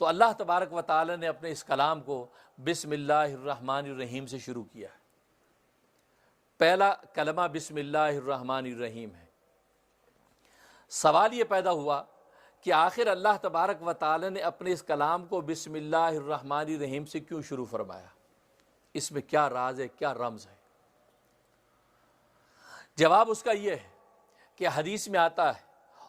تو اللہ تبارک و تعالی نے اپنے اس کلام کو بسم اللہ الرحمن الرحیم سے شروع کیا ہے۔ پہلا کلمہ بسم اللہ الرحمن الرحیم ہے۔ سوال یہ پیدا ہوا کہ آخر اللہ تبارک و تعالی نے اپنے اس کلام کو بسم اللہ الرحمن الرحیم سے کیوں شروع فرمایا؟ اس میں کیا راز ہے، کیا رمز ہے؟ جواب اس کا یہ ہے کہ حدیث میں آتا ہے،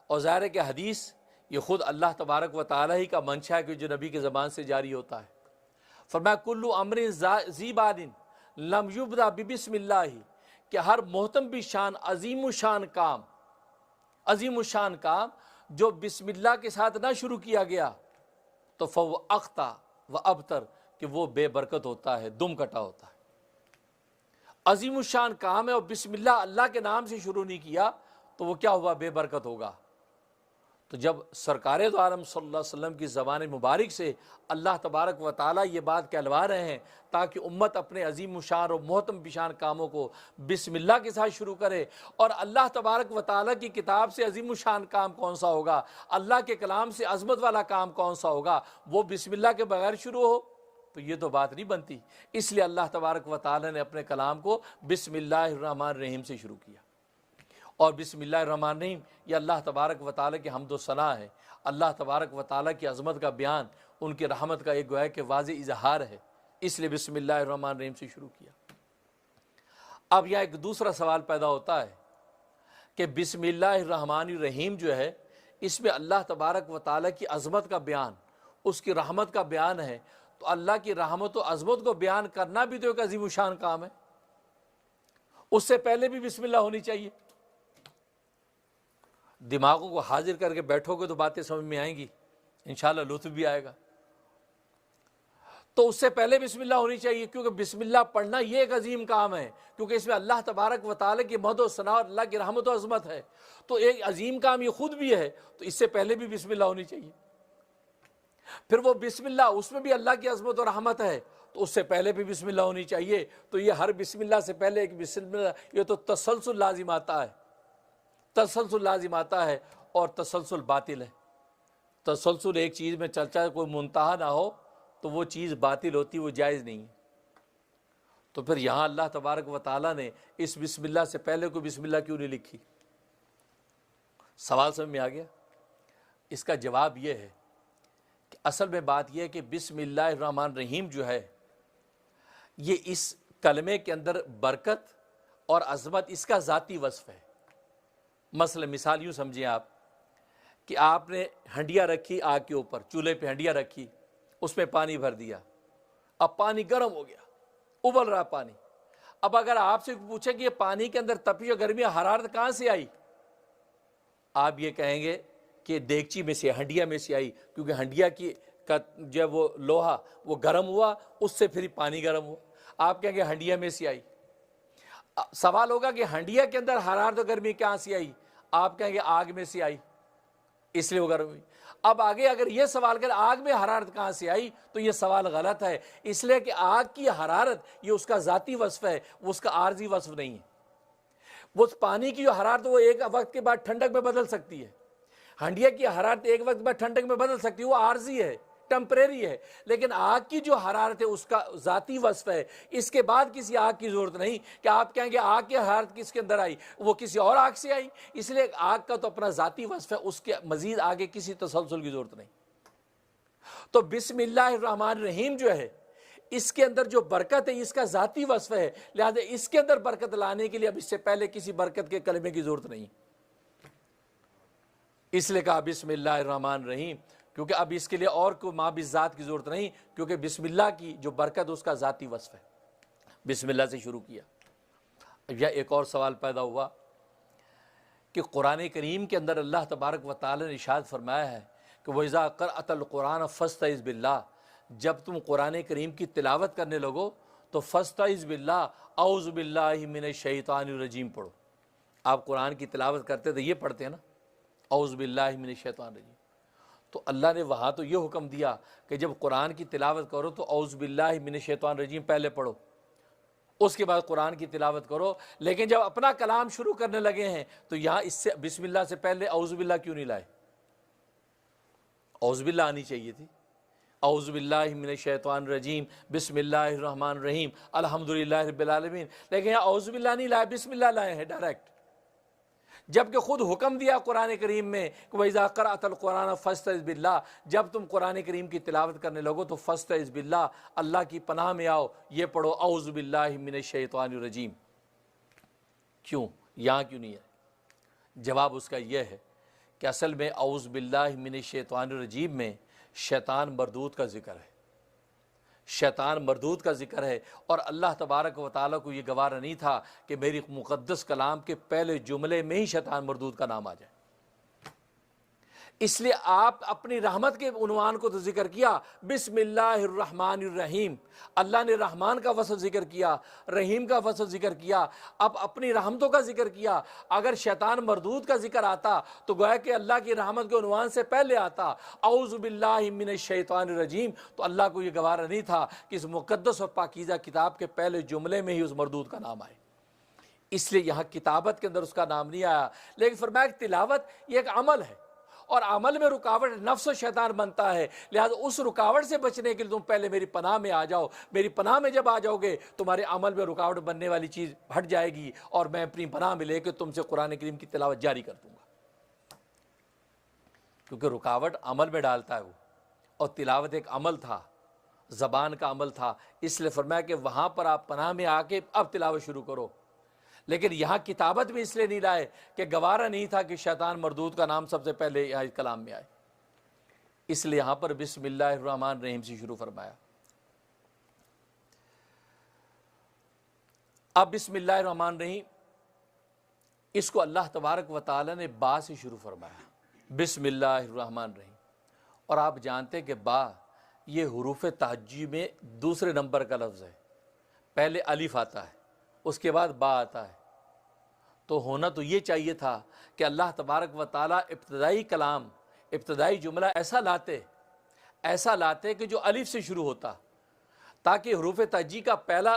اور ظاہر ہے کہ حدیث یہ خود اللہ تبارک و تعالی ہی کا منشا ہے کہ جو نبی کی زبان سے جاری ہوتا ہے۔ فرمایا کل امر ذی بال لم یبدأ ببسم اللہ، کہ ہر محتم بھی شان عظیم الشان کام جو بسم اللہ کے ساتھ نہ شروع کیا گیا تو فو اخطا و ابتر، کہ وہ بے برکت ہوتا ہے، دم کٹا ہوتا ہے۔ عظیم الشان کام ہے اور بسم اللہ کے نام سے شروع نہیں کیا تو وہ کیا ہوا؟ بے برکت ہوگا۔ تو جب سرکار دو عالم صلی اللہ علیہ وسلم کی زبان مبارک سے اللہ تبارک و تعالیٰ یہ بات کہلوا رہے ہیں تاکہ امت اپنے عظیم الشان اور محتم بشان کاموں کو بسم اللہ کے ساتھ شروع کرے، اور اللہ تبارک و تعالیٰ کی کتاب سے عظیم الشان کام کون سا ہوگا، اللہ کے کلام سے عظمت والا کام کون سا ہوگا، وہ بسم اللہ کے بغیر شروع ہو، تو یہ تو بات نہیں بنتی۔ اس لیے اللہ تبارک و تعالیٰ نے اپنے کلام کو بسم اللہ الرحمن الرحیم سے شروع کیا۔ اور بسم اللہ الرحمن الرحیم یہ اللہ تبارک و تعالیٰ کی حمد و ثنا ہے، اللہ تبارک و تعالیٰ کی عظمت کا بیان، ان کی رحمت کا ایک گویا کہ واضح اظہار ہے، اس لیے بسم اللہ الرحمن الرحیم سے شروع کیا۔ اب یہاں ایک دوسرا سوال پیدا ہوتا ہے کہ بسم اللہ الرحمن الرحیم جو ہے اس میں اللہ تبارک و تعالیٰ کی عظمت کا بیان، اس کی رحمت کا بیان ہے، تو اللہ کی رحمت و عظمت کو بیان کرنا بھی تو ایک عظیم الشان کام ہے، اس سے پہلے بھی بسم اللہ ہونی چاہیے۔ دماغوں کو حاضر کر کے بیٹھو گے تو باتیں سمجھ میں آئیں گی، انشاءاللہ لطف بھی آئے گا۔ تو اس سے پہلے بسم اللہ ہونی چاہیے، کیونکہ بسم اللہ پڑھنا یہ ایک عظیم کام ہے، کیونکہ اس میں اللہ تبارک و تعالیٰ کی مدح و ثنا اور اللہ کی رحمت و عظمت ہے، تو ایک عظیم کام یہ خود بھی ہے، تو اس سے پہلے بھی بسم اللہ ہونی چاہیے۔ پھر وہ بسم اللہ اس میں بھی اللہ کی عظمت و رحمت ہے، تو اس سے پہلے بھی بسم اللہ ہونی چاہیے۔ تو یہ ہر بسم اللہ سے پہلے ایک بسم اللہ، یہ تو تسلسل لازم آتا ہے، تسلسل لازم آتا ہے، اور تسلسل باطل ہے۔ تسلسل ایک چیز میں چلتا ہے، کوئی منتہا نہ ہو تو وہ چیز باطل ہوتی، وہ جائز نہیں ہے۔ تو پھر یہاں اللہ تبارک و تعالیٰ نے اس بسم اللہ سے پہلے کوئی بسم اللہ کیوں نہیں لکھی؟ سوال سمجھ میں آ گیا؟ اس کا جواب یہ ہے کہ اصل میں بات یہ ہے کہ بسم اللہ الرحمن الرحیم جو ہے یہ اس کلمے کے اندر برکت اور عظمت اس کا ذاتی وصف ہے۔ مثلا مثال یوں سمجھیں آپ کہ آپ نے ہنڈیا رکھی آگ کے اوپر، چولہے پہ ہنڈیا رکھی، اس میں پانی بھر دیا، اب پانی گرم ہو گیا، ابل رہا پانی۔ اب اگر آپ سے پوچھیں کہ یہ پانی کے اندر تپش اور گرمی حرارت کہاں سے آئی، آپ یہ کہیں گے کہ دیگچی میں سے، ہنڈیا میں سے آئی، کیونکہ ہنڈیا کی کا جب وہ لوہا وہ گرم ہوا، اس سے پھر پانی گرم ہوا، آپ کہیں گے ہنڈیا میں سے آئی۔ سوال ہوگا کہ ہنڈیا کے اندر حرارت و گرمی کہاں سے آئی، آپ کہیں گے آگ میں سے آئی، اس لیے وہ گرم ہوئی۔ اب آگے اگر یہ سوال کریں آگ میں حرارت کہاں سے آئی، تو یہ سوال غلط ہے، اس لیے کہ آگ کی حرارت یہ اس کا ذاتی وصف ہے، وہ اس کا عارضی وصف نہیں ہے۔ وہ پانی کی جو حرارت وہ ایک وقت کے بعد ٹھنڈک میں بدل سکتی ہے، ہنڈیا کی حرارت ایک وقت بعد ٹھنڈک میں بدل سکتی ہے، وہ عارضی ہے، ٹیمپریری ہے، لیکن آگ کی جو حرارت ہے اس کا ذاتی وصف ہے۔ اس کے بعد کسی آگ کی ضرورت نہیں کہ آپ کہیں گے آگ کی حرارت کس کے اندر آئی، وہ کسی اور آگ سے آئی، اس لیے آگ کا تو اپنا ذاتی وصف ہے، اس کے مزید آگے کسی تسلسل کی ضرورت نہیں۔ تو بسم اللہ الرحمن الرحیم جو ہے اس کے اندر جو برکت ہے اس کا ذاتی وصف ہے، لہذا اس کے اندر برکت لانے کے لیے اب اس سے پہلے کسی برکت کے کلمے کی ضرورت نہیں، اس لیے کہا بسم اللہ الرحمن الرحیم، کیونکہ اب اس کے لیے اور کوئی ما بالذات کی ضرورت نہیں، کیونکہ بسم اللہ کی جو برکت اس کا ذاتی وصف ہے، بسم اللہ سے شروع کیا۔ اب یہ ایک اور سوال پیدا ہوا کہ قرآن کریم کے اندر اللہ تبارک و تعالی نے ارشاد فرمایا ہے کہ وَإِذَا قَرَأْتَ الْقُرْآنَ فَاسْتَعِذْ بِاللَّهِ، جب تم قرآن کریم کی تلاوت کرنے لگو تو فَاسْتَعِذْ بِاللَّهِ اعوذ باللہ من الشیطان الرجیم پڑھو۔ آپ قرآن کی تلاوت کرتے تو یہ پڑھتے ہیں نا، اعوذ باللہ من الشیطان الرجیم، تو اللہ نے وہاں تو یہ حکم دیا کہ جب قرآن کی تلاوت کرو تو اعوذ باللہ من الشیطان الرجیم پہلے پڑھو، اس کے بعد قرآن کی تلاوت کرو، لیکن جب اپنا کلام شروع کرنے لگے ہیں تو یہاں اس سے بسم اللہ سے پہلے اعوذ باللہ کیوں نہیں لائے؟ اعوذ باللہ آنی چاہیے تھی، اعوذ باللہ من الشیطان الرجیم بسم اللہ الرحمن الرحیم الحمدللہ رب العالمین، لیکن یہاں اعوذ باللہ نہیں لائے، بسم اللہ لائے ہیں ڈائریکٹ، جبکہ خود حکم دیا قرآن کریم میں کہ وَإِذَا قَرَأْتَ الْقُرْآنَ فَاسْتَعِذْ بِاللَّهِ، جب تم قرآن کریم کی تلاوت کرنے لگو تو فَاسْتَعِذْ بِاللَّهِ، اللہ کی پناہ میں آؤ، یہ پڑھو اعوذ باللہ من الشیطان الرجیم۔ کیوں یہاں کیوں نہیں ہے؟ جواب اس کا یہ ہے کہ اصل میں اعوذ باللہ من الشیطان الرجیم میں شیطان مردود کا ذکر ہے، شیطان مردود کا ذکر ہے، اور اللہ تبارک و تعالیٰ کو یہ گوارا نہیں تھا کہ میری مقدس کلام کے پہلے جملے میں ہی شیطان مردود کا نام آ جائے، اس لیے آپ اپنی رحمت کے عنوان کو تو ذکر کیا، بسم اللہ الرحمن الرحیم، اللہ نے رحمان کا وصف ذکر کیا، رحیم کا وصف ذکر کیا، اب اپنی رحمتوں کا ذکر کیا۔ اگر شیطان مردود کا ذکر آتا تو گویا کہ اللہ کی رحمت کے عنوان سے پہلے آتا اعوذ باللہ من الشیطان الرجیم، تو اللہ کو یہ گوارا نہیں تھا کہ اس مقدس اور پاکیزہ کتاب کے پہلے جملے میں ہی اس مردود کا نام آئے، اس لیے یہاں کتابت کے اندر اس کا نام نہیں آیا۔ لیکن فرمایا کہ تلاوت یہ ایک عمل ہے، اور عمل میں رکاوٹ نفس و شیطان بنتا ہے، لہذا اس رکاوٹ سے بچنے کے لیے تم پہلے میری پناہ میں آ جاؤ، میری پناہ میں جب آ جاؤ گے تمہارے عمل میں رکاوٹ بننے والی چیز ہٹ جائے گی، اور میں اپنی پناہ میں لے کے تم سے قرآن کریم کی تلاوت جاری کر دوں گا، کیونکہ رکاوٹ عمل میں ڈالتا ہے وہ، اور تلاوت ایک عمل تھا، زبان کا عمل تھا، اس لیے فرمایا کہ وہاں پر آپ پناہ میں آ کے اب تلاوت شروع کرو۔ لیکن یہاں کتابت بھی اس لیے نہیں لائے کہ گوارا نہیں تھا کہ شیطان مردود کا نام سب سے پہلے یہاں کلام میں آئے، اس لیے یہاں پر بسم اللہ الرحمن الرحیم سے شروع فرمایا۔ اب بسم اللہ الرحمن الرحیم اس کو اللہ تبارک و تعالی نے با سے شروع فرمایا، بسم اللہ الرحمن الرحیم، اور آپ جانتے کہ با یہ حروف تہجی میں دوسرے نمبر کا لفظ ہے، پہلے الف آتا ہے اس کے بعد با آتا ہے، تو ہونا تو یہ چاہیے تھا کہ اللہ تبارک و تعالیٰ ابتدائی کلام، ابتدائی جملہ ایسا لاتے کہ جو الف سے شروع ہوتا، تاکہ حروف تہجی کا پہلا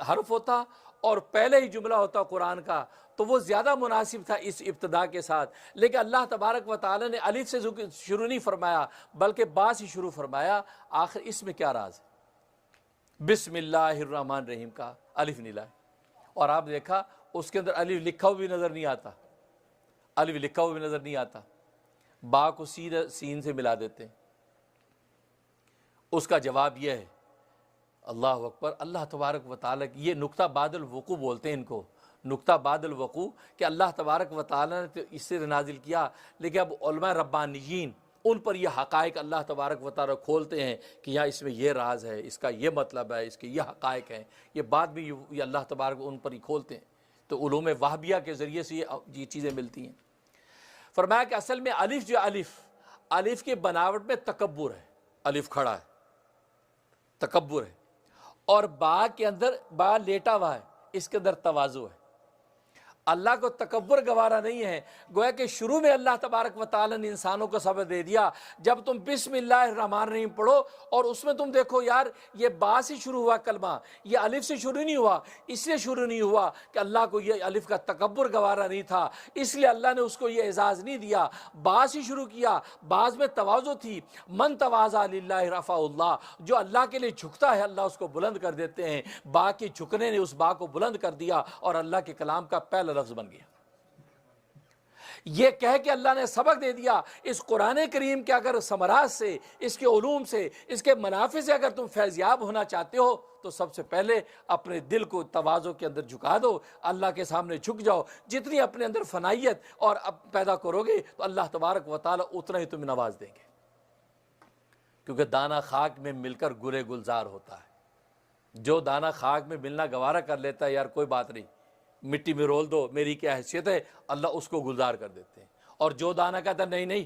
حرف ہوتا اور پہلے ہی جملہ ہوتا قرآن کا، تو وہ زیادہ مناسب تھا اس ابتدا کے ساتھ۔ لیکن اللہ تبارک و تعالیٰ نے الف سے شروع نہیں فرمایا بلکہ با سے شروع فرمایا۔ آخر اس میں کیا راز ہے؟ بسم اللہ الرحمن الرحیم کا الف نہیں لائے، اور آپ دیکھا اس کے اندر الف لکھا ہوا بھی نظر نہیں آتا، الف لکھا ہوا بھی نظر نہیں آتا، با کو سین سے ملا دیتے ہیں۔ اس کا جواب یہ ہے، اللہ اکبر، اللہ تبارک و تعالیٰ یہ نکتہ بعد الوقوع بولتے ہیں ان کو، نکتہ بعد الوقوع، کہ اللہ تبارک و تعالیٰ نے تو اس سے نازل کیا، لیکن اب علماء ربانیین ان پر یہ حقائق اللہ تبارک و تعالیٰ کھولتے ہیں کہ یہاں اس میں یہ راز ہے، اس کا یہ مطلب ہے، اس کے یہ حقائق ہیں، یہ بات بھی یہ اللہ تبارک ان پر ہی کھولتے ہیں، تو علوم وہابیہ کے ذریعے سے یہ چیزیں ملتی ہیں۔ فرمایا کہ اصل میں الف جو الف کی بناوٹ میں تکبر ہے، الف کھڑا ہے، تکبر ہے، اور با کے اندر با لیٹا ہوا ہے، اس کے اندر تواضع ہے۔ اللہ کو تکبر گوارا نہیں ہے، گویا کہ شروع میں اللہ تبارک و تعالیٰ نے انسانوں کو سبق دے دیا، جب تم بسم اللہ الرحمن الرحیم پڑھو اور اس میں تم دیکھو یار یہ با سے شروع ہوا کلمہ، یہ الف سے شروع نہیں ہوا، اس لیے شروع نہیں ہوا کہ اللہ کو یہ الف کا تکبر گوارا نہیں تھا، اس لیے اللہ نے اس کو یہ اعزاز نہیں دیا، با سے شروع کیا، بعض میں تواضع تھی، من تواضع للہ رفع اللہ، جو اللہ کے لیے جھکتا ہے اللہ اس کو بلند کر دیتے ہیں، با کے جھکنے نے اس با کو بلند کر دیا اور اللہ کے کلام کا پہلا لفظ بن گیا۔ یہ کہہ کے اللہ نے سبق دے دیا، اس قرآن کریم کے اگر ثمرات سے، اس کے علوم سے، اس کے منافع سے اگر تم فیضیاب ہونا چاہتے ہو تو سب سے پہلے اپنے دل کو تواضع کے اندر جھکا دو، اللہ کے سامنے جھک جاؤ، جتنی اپنے اندر فنائیت اور پیدا کرو گے تو اللہ تبارک و تعالیٰ اتنا ہی تمہیں نواز دیں گے، کیونکہ دانہ خاک میں مل کر گلے گلزار ہوتا ہے۔ جو دانہ خاک میں ملنا گوارا کر لیتا ہے، یار کوئی بات نہیں، مٹی میں رول دو، میری کیا حیثیت ہے، اللہ اس کو گلزار کر دیتے ہیں۔ اور جو دانہ کہتا ہے نہیں نہیں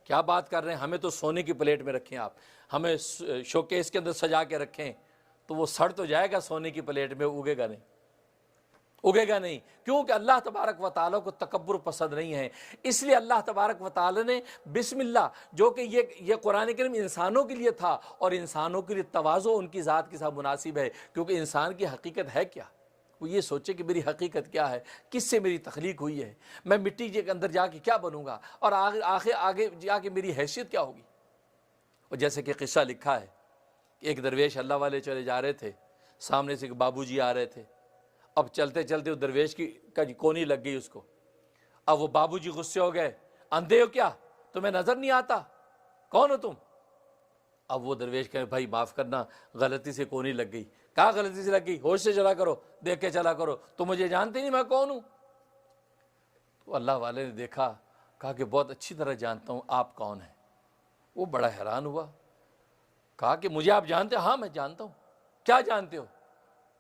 کیا بات کر رہے ہیں، ہمیں تو سونے کی پلیٹ میں رکھیں، آپ ہمیں شوکیس کے اندر سجا کے رکھیں، تو وہ سڑ تو جائے گا سونے کی پلیٹ میں، اگے گا نہیں، کیونکہ اللہ تبارک و تعالیٰ کو تکبر پسند نہیں ہے۔ اس لیے اللہ تبارک و تعالیٰ نے بسم اللہ، جو کہ یہ قرآن کریم انسانوں کے لیے تھا، اور انسانوں کے لیے تواضع ان کی ذات کے ساتھ مناسب ہے، کیونکہ انسان کی حقیقت ہے کیا، وہ یہ سوچے کہ میری حقیقت کیا ہے، کس سے میری تخلیق ہوئی ہے، میں مٹی کے اندر جا کے کیا بنوں گا، اور آگے جا کے میری حیثیت کیا ہوگی۔ اور جیسے کہ قصہ لکھا ہے کہ ایک درویش اللہ والے چلے جا رہے تھے، سامنے سے ایک بابو جی آ رہے تھے، اب چلتے چلتے وہ درویش کی کونی لگ گئی اس کو، اب وہ بابو جی غصے ہو گئے، اندھے ہو کیا، تمہیں نظر نہیں آتا، کون ہو تم؟ اب وہ درویش کہے بھائی معاف کرنا، غلطی سے کونی لگ گئی۔ کہا غلطی سے لگ گئی؟ ہوش سے چلا کرو، دیکھ کے چلا کرو، تم مجھے جانتے نہیں میں کون ہوں؟ تو اللہ والے نے دیکھا، کہا کہ بہت اچھی طرح جانتا ہوں آپ کون ہیں۔ وہ بڑا حیران ہوا، کہا کہ مجھے آپ جانتے ہیں؟ ہاں میں جانتا ہوں۔ کیا جانتے ہو؟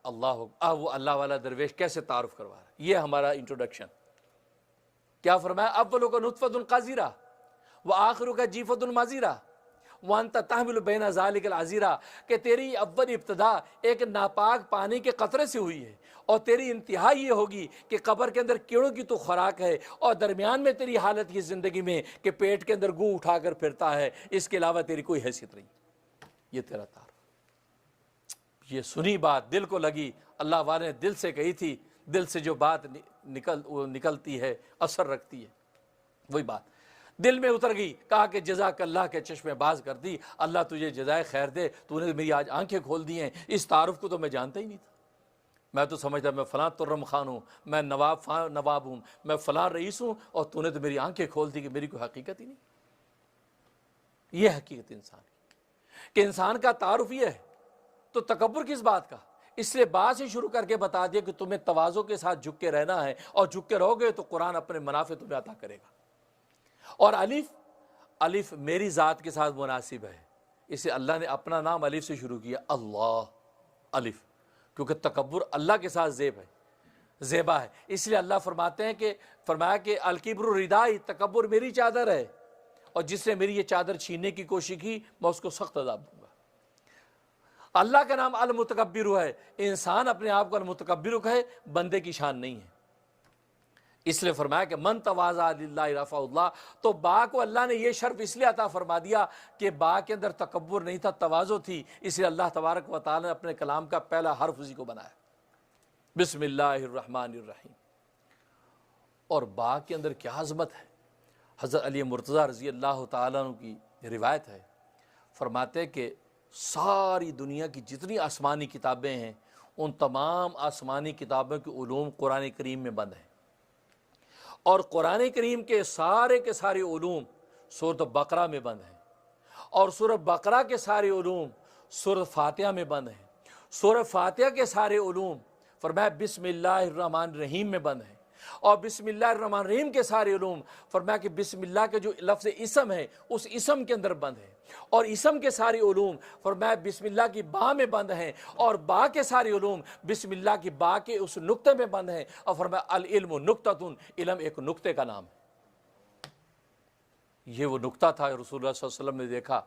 اللہ۔ وہ اللہ والا درویش کیسے تعارف کروا رہا ہے، یہ ہمارا انٹروڈکشن۔ کیا فرمایا؟ اولو کا نطفۃ قذرہ وآخر کا جیفۃ مضرہ وانت تحمل بین ذلک العذرہ، کہ تیری اول ابتدا ایک ناپاک پانی کے قطرے سے ہوئی ہے، اور تیری انتہا یہ ہوگی کہ قبر کے اندر کیڑوں کی تو خوراک ہے، اور درمیان میں تیری حالت یہ زندگی میں کہ پیٹ کے اندر گو اٹھا کر پھرتا ہے، اس کے علاوہ تیری کوئی حیثیت نہیں۔ یہ تیرا تعارف۔ یہ سنی بات دل کو لگی، اللہ والے نے دل سے کہی تھی، دل سے جو بات نکلتی ہے اثر رکھتی ہے، وہی بات دل میں اتر گئی۔ کہا کہ جزاک اللہ کے چشمے باز کر دی، اللہ تجھے جزائے خیر دے، تو نے میری آج آنکھیں کھول دی ہیں، اس تعارف کو تو میں جانتا ہی نہیں تھا۔ میں تو سمجھتا میں فلاں ترم خان ہوں، میں نواب ہوں، میں فلاں رئیس ہوں، اور تو نے تو میری آنکھیں کھول دی کہ میری کوئی حقیقت ہی نہیں۔ یہ حقیقت انسان کی، کہ انسان کا تعارف یہ ہے، تو تکبر کس بات کا؟ اس لیے بات سے شروع کر کے بتا دیا کہ تمہیں تواضع کے ساتھ جھک کے رہنا ہے، اور جھک کے رہو گے تو قرآن اپنے منافع تمہیں عطا کرے گا۔ اور الف میری ذات کے ساتھ مناسب ہے، اسے اللہ نے اپنا نام الف سے شروع کیا، اللہ الف، کیونکہ تکبر اللہ کے ساتھ زیبا ہے۔ اس لیے اللہ فرماتے ہیں کہ فرمایا کہ الکبر ردائی، تکبر میری چادر ہے، اور جس نے میری یہ چادر چھیننے کی کوشش کی میں اس کو سخت عذاب دوں گا۔ اللہ کا نام المتکبر ہے، انسان اپنے آپ کو المتکبر کہے، بندے کی شان نہیں ہے۔ اس لیے فرمایا کہ من تواضع للہ رفعہ اللہ، تو با کو اللہ نے یہ شرف اس لیے عطا فرما دیا کہ با کے اندر تکبر نہیں تھا، تواضع تھی، اس لیے اللہ تبارک و تعالی نے اپنے کلام کا پہلا حرف اسی کو بنایا، بسم اللہ الرحمن الرحیم۔ اور با کے اندر کیا عظمت ہے۔ حضرت علی مرتضیٰ رضی اللہ تعالیٰ عنہ کی روایت ہے، فرماتے ہیں کہ ساری دنیا کی جتنی آسمانی کتابیں ہیں، ان تمام آسمانی کتابوں کے علوم قرآن کریم میں بند ہیں، اور قرآن کریم کے سارے علوم سورۃ بقرہ میں بند ہیں، اور سورۃ بقرہ کے سارے علوم سورۃ فاتحہ میں بند ہیں، سورۃ فاتحہ کے سارے علوم فرمایا بسم اللہ الرحمن الرحیم میں بند ہیں، اور بسم اللہ الرحمن الرحیم کے سارے علوم فرمایا کہ بسم اللہ کے جو لفظ اسم ہے اس اسم کے اندر بند ہے، اور اسم کے سارے علوم فرمایا بسم اللہ کی با میں بند ہیں، اور با کے سارے علوم بسم اللہ کی با کے اس نقطے میں بند ہیں، اور فرمایا العلم نقطۃ، علم ایک نقطے کا نام ہے۔ یہ وہ نقطہ تھا رسول اللہ صلی اللہ علیہ وسلم نے دیکھا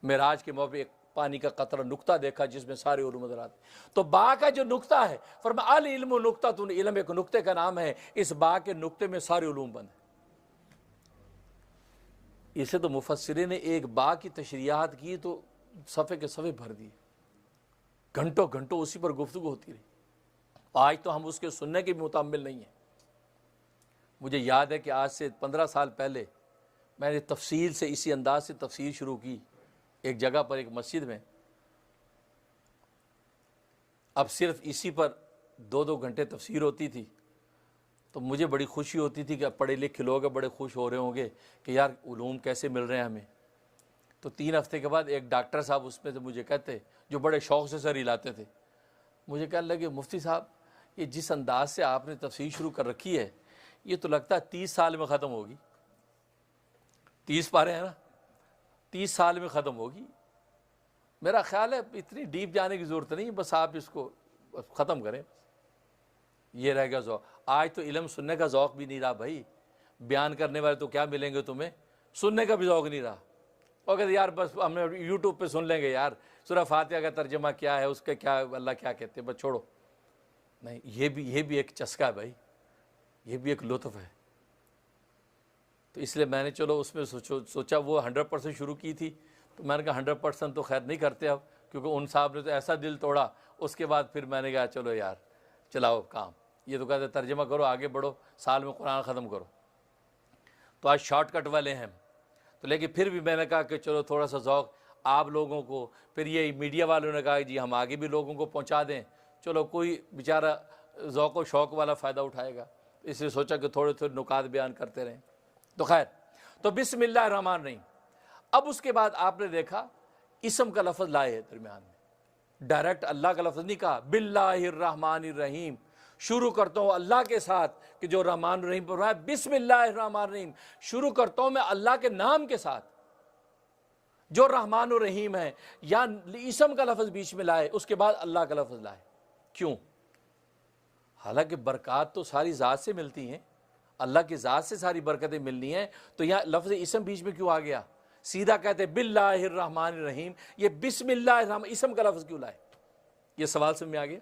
معراج کے موقع، ایک پانی کا قطرہ نقطہ دیکھا جس میں سارے علوم نظر آتے، تو با کا جو نقطہ ہے فرمایا العلم نقطۃ، علم ایک نقطے کا نام ہے، اس با کے نقطے میں سارے علوم بند ہیں۔ اسے تو مفسرین نے ایک با کی تشریحات کی تو صفحے کے صفحے بھر دیے، گھنٹوں اسی پر گفتگو ہوتی رہی۔ آج تو ہم اس کے سننے کے بھی متحمل نہیں ہیں۔ مجھے یاد ہے کہ آج سے 15 سال پہلے میں نے تفصیل سے اسی انداز سے تفسیر شروع کی ایک جگہ پر، ایک مسجد میں، اب صرف اسی پر 2 گھنٹے تفسیر ہوتی تھی، تو مجھے بڑی خوشی ہوتی تھی کہ پڑھے لکھے لوگ بڑے خوش ہو رہے ہوں گے کہ یار علوم کیسے مل رہے ہیں ہمیں۔ تو 3 ہفتے کے بعد ایک ڈاکٹر صاحب اس میں سے مجھے کہتے، جو بڑے شوق سے سر ہلاتے تھے، مجھے کہنے لگے مفتی صاحب یہ جس انداز سے آپ نے تفسیر شروع کر رکھی ہے یہ تو لگتا ہے 30 سال میں ختم ہوگی۔ 30 پارے ہیں نا، 30 سال میں ختم ہوگی۔ میرا خیال ہے اتنی ڈیپ جانے کی ضرورت نہیں، بس آپ اس کو ختم کریں، یہ رہ گیا ذوق۔ آج تو علم سننے کا ذوق بھی نہیں رہا بھائی، بیان کرنے والے تو کیا ملیں گے تمہیں، سننے کا بھی ذوق نہیں رہا۔ اور کہتے یار بس ہم نے یوٹیوب پہ سن لیں گے، یار سورہ فاتحہ کا ترجمہ کیا ہے، اس کا کیا اللہ کیا کہتے ہیں، بس چھوڑو۔ نہیں، یہ بھی ایک چسکا ہے بھائی، یہ بھی ایک لطف ہے۔ تو اس لیے میں نے چلو اس میں سوچا، وہ 100% شروع کی تھی، تو میں نے کہا 100% تو خیر نہیں کرتے اب، کیونکہ ان صاحب نے تو ایسا دل توڑا۔ اس کے بعد پھر میں نے کہا چلو یار چلاؤ کام، یہ تو کہتے ترجمہ کرو آگے بڑھو، سال میں قرآن ختم کرو۔ تو آج شارٹ کٹ والے ہیں تو، لیکن پھر بھی میں نے کہا کہ چلو تھوڑا سا ذوق آپ لوگوں کو، پھر یہ میڈیا والوں نے کہا کہ جی ہم آگے بھی لوگوں کو پہنچا دیں، چلو کوئی بیچارہ ذوق و شوق والا فائدہ اٹھائے گا، اس لیے سوچا کہ تھوڑے تھوڑے نکات بیان کرتے رہیں۔ تو خیر، تو بسم اللہ الرحمن الرحیم۔ اب اس کے بعد آپ نے دیکھا اسم کا لفظ لائے ہے درمیان میں، ڈائریکٹ اللہ کا لفظ نہیں کہا، باللہ الرحمن الرحیم، شروع کرتا ہوں اللہ کے ساتھ کہ جو رحمان الرحیم پر ہے، بسم اللہ الرحمن الرحیم، شروع کرتا ہوں میں اللہ کے نام کے ساتھ جو رحمان الرحیم ہے، یا اسم کا لفظ بیچ میں لائے، اس کے بعد اللہ کا لفظ لائے۔ کیوں؟ حالانکہ برکات تو ساری ذات سے ملتی ہیں، اللہ کی ذات سے ساری برکتیں ملنی ہیں، تو یہاں لفظ اسم بیچ میں کیوں آ گیا؟ سیدھا کہتے باللہ الرحمن الرحیم، یہ بسم اللہ الرحمن اسم کا لفظ کیوں لائے؟ یہ سوال سمجھ میں آ گیا؟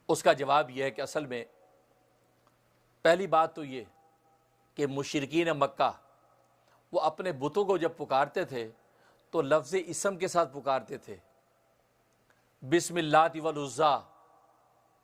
اس کا جواب یہ ہے کہ اصل میں پہلی بات تو یہ کہ مشرکین مکہ وہ اپنے بتوں کو جب پکارتے تھے تو لفظ اسم کے ساتھ پکارتے تھے، بسم اللہ والعزیٰ،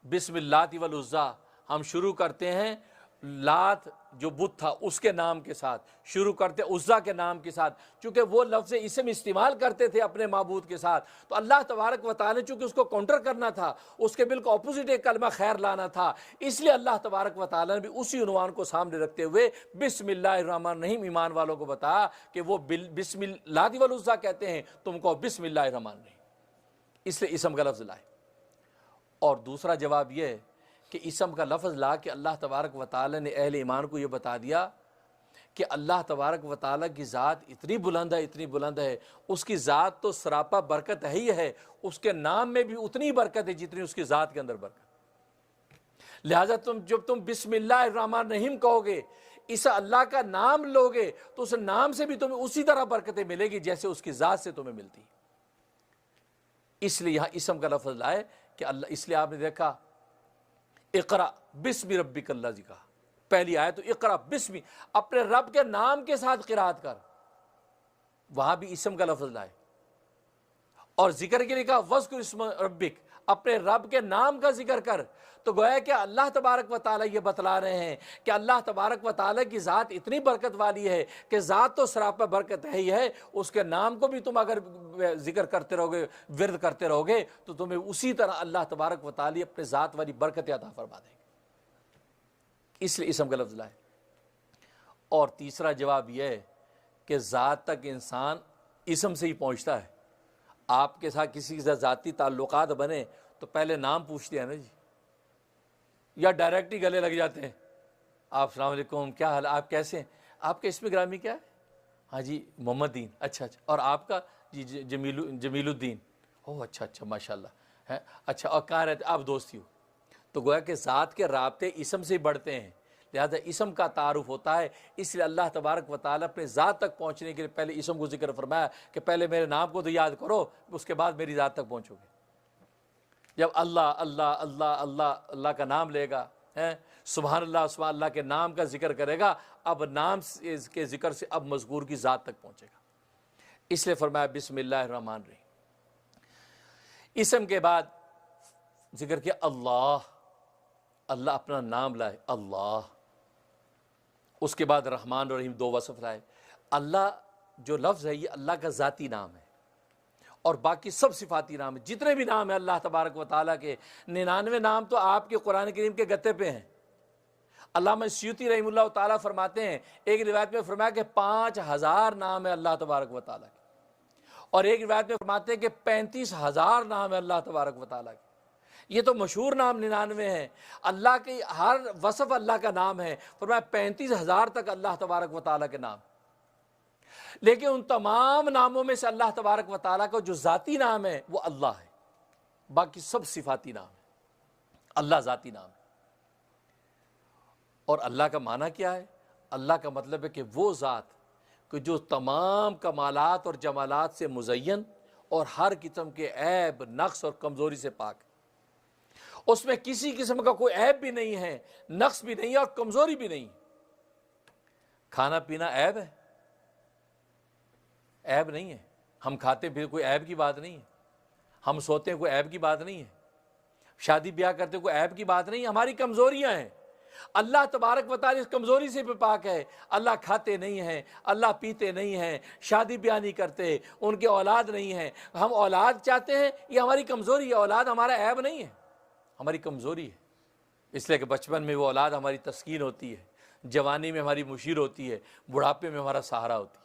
بسم اللہ والعزیٰ، ہم شروع کرتے ہیں لات جو بت تھا اس کے نام کے ساتھ، شروع کرتے عزیٰ کے نام کے ساتھ، چونکہ وہ لفظ اسم استعمال کرتے تھے اپنے معبود کے ساتھ، تو اللہ تبارک و تعالی نے چونکہ اس کو کاؤنٹر کرنا تھا، اس کے بالکل اپوزٹ ایک کلمہ خیر لانا تھا، اس لیے اللہ تبارک و تعالی نے بھی اسی عنوان کو سامنے رکھتے ہوئے بسم اللہ الرحمن الرحیم ایمان والوں کو بتایا کہ وہ بسم اللہ والعزیٰ کہتے ہیں، تم کو بسم اللہ الرحمن الرحیم، اس لیے اسم کا لفظ لائے۔ اور دوسرا جواب یہ ہے کہ اسم کا لفظ لا کے اللہ تبارک و تعالی نے اہل ایمان کو یہ بتا دیا کہ اللہ تبارک و تعالی کی ذات اتنی بلند ہے، اتنی بلند ہے، اس کی ذات تو سراپا برکت ہے ہی ہے، اس کے نام میں بھی اتنی برکت ہے جتنی اس کی ذات کے اندر برکت۔ لہٰذا جب تم بسم اللہ الرحمن الرحیم کہو گے، اس اللہ کا نام لوگے، تو اس نام سے بھی تمہیں اسی طرح برکتیں ملے گی جیسے اس کی ذات سے تمہیں ملتی۔ اس لیے یہاں اسم کا لفظ لائے کہ اللہ، اس لیے آپ نے دیکھا اقرا بسم ربک الذی، کہا پہلی آیت تو اقرا بسم، اپنے رب کے نام کے ساتھ قرات کر، وہاں بھی اسم کا لفظ لائے، اور ذکر کے لیے کہا وذکر اسم ربک، اپنے رب کے نام کا ذکر کر۔ تو گویا کہ اللہ تبارک و تعالی یہ بتلا رہے ہیں کہ اللہ تبارک و تعالی کی ذات اتنی برکت والی ہے کہ ذات تو سراپا برکت ہے ہی ہے، اس کے نام کو بھی تم اگر ذکر کرتے رہو گے، ورد کرتے رہو گے، تو تمہیں اسی طرح اللہ تبارک و تعالی اپنے ذات والی برکت عطا فرما دیں گے، اس لیے اسم کا لفظ لائے۔ اور تیسرا جواب یہ ہے کہ ذات تک انسان اسم سے ہی پہنچتا ہے۔ آپ کے ساتھ کسی کے ساتھ ذاتی تعلقات بنے تو پہلے نام پوچھتے ہیں نا جی، یا ڈائریکٹ ہی گلے لگ جاتے ہیں، آپ السلام علیکم، کیا حال، آپ کیسے ہیں، آپ کا اسم گرامی کیا ہے؟ ہاں جی محمد دین، اچھا اچھا، اور آپ کا؟ جی جمیل الدین، اوہ اچھا اچھا ماشاء اللہ ہے، اچھا، اور کہاں رہتے آپ؟ دوستی ہو۔ تو گویا کہ ذات کے رابطے اسم سے ہی بڑھتے ہیں، لہذا اسم کا تعارف ہوتا ہے، اس لیے اللہ تبارک و تعالیٰ اپنے ذات تک پہنچنے کے لیے پہلے اسم کو ذکر فرمایا کہ پہلے میرے نام کو تو یاد کرو، اس کے بعد میری ذات تک پہنچو گے۔ جب اللہ اللہ اللہ اللہ اللہ کا نام لے گا، سبحان اللہ اللہ کے نام کا ذکر کرے گا، اب نام کے ذکر سے اب مذکور کی ذات تک پہنچے گا، اس لیے فرمایا بسم اللہ الرحمن الرحیم۔ اسم کے بعد ذکر کیا اللہ، اللہ اپنا نام لائے اللہ، اس کے بعد رحمان اور رحیم دو وصف لائے۔ اللہ جو لفظ ہے یہ اللہ کا ذاتی نام ہے، اور باقی سب صفاتی نام ہیں، جتنے بھی نام ہیں اللہ تبارک و تعالیٰ کے، 99 نام تو آپ کے قرآن کریم کے گتے پہ ہیں۔ علامہ سیوطی رحمہ اللہ تعالیٰ فرماتے ہیں، ایک روایت میں فرمایا کہ 5000 نام ہے اللہ تبارک و تعالیٰ کے، اور ایک روایت میں فرماتے ہیں کہ 35,000 نام ہے اللہ تبارک و تعالیٰ کے۔ یہ تو مشہور نام 99 ہیں، اللہ کی ہر وصف اللہ کا نام ہے، فرمایا 35,000 تک اللہ تبارک و تعالیٰ کے نام۔ لیکن ان تمام ناموں میں سے اللہ تبارک و تعالیٰ کا جو ذاتی نام ہے وہ اللہ ہے، باقی سب صفاتی نام ہے، اللہ ذاتی نام ہے۔ اور اللہ کا معنی کیا ہے؟ اللہ کا مطلب ہے کہ وہ ذات کہ جو تمام کمالات اور جمالات سے مزین اور ہر قسم کے عیب، نقص اور کمزوری سے پاک، اس میں کسی قسم کا کوئی عیب بھی نہیں ہے، نقص بھی نہیں ہے اور کمزوری بھی نہیں۔ کھانا پینا عیب ہے؟ عیب نہیں ہے، ہم کھاتے بھی کوئی عیب کی بات نہیں ہے، ہم سوتے ہیں کوئی عیب کی بات نہیں ہے، شادی بیاہ کرتے کوئی عیب کی بات نہیں ہے، ہماری کمزوریاں ہیں، اللہ تبارک و تعالی اس کمزوری سے بھی پاک ہے. اللہ کھاتے نہیں ہیں, اللہ پیتے نہیں ہیں, شادی بیاہ نہیں کرتے, ان کے اولاد نہیں ہیں. ہم اولاد چاہتے ہیں, یہ ہماری کمزوری ہے. اولاد ہمارا عیب نہیں ہے, ہماری کمزوری ہے. اس لیے کہ بچپن میں وہ اولاد ہماری تسکین ہوتی ہے, جوانی میں ہماری مشیر ہوتی ہے, بڑھاپے میں ہمارا سہارا ہوتی ہے.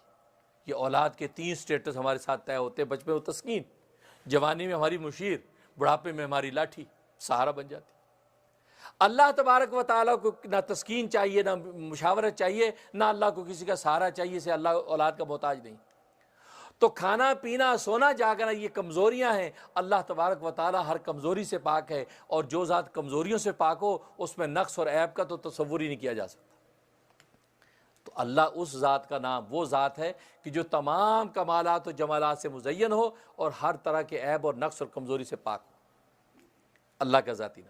یہ اولاد کے 3 سٹیٹس ہمارے ساتھ طے ہوتے ہیں. بچپن میں تسکین, جوانی میں ہماری مشیر, بڑھاپے میں ہماری لاٹھی, سہارا بن جاتی. اللہ تبارک و تعالیٰ کو نہ تسکین چاہیے, نہ مشاورت چاہیے, نہ اللہ کو کسی کا سہارا چاہیے, سے اللہ اولاد کا محتاج نہیں. تو کھانا پینا سونا جاگنا یہ کمزوریاں ہیں. اللہ تبارک و تعالیٰ ہر کمزوری سے پاک ہے, اور جو ذات کمزوریوں سے پاک ہو اس میں نقص اور عیب کا تو تصور ہی نہیں کیا جا سکتا. تو اللہ اس ذات کا نام وہ ذات ہے کہ جو تمام کمالات و جمالات سے مزین ہو اور ہر طرح کے عیب اور نقص اور کمزوری سے پاک ہو. اللہ کا ذاتی نام.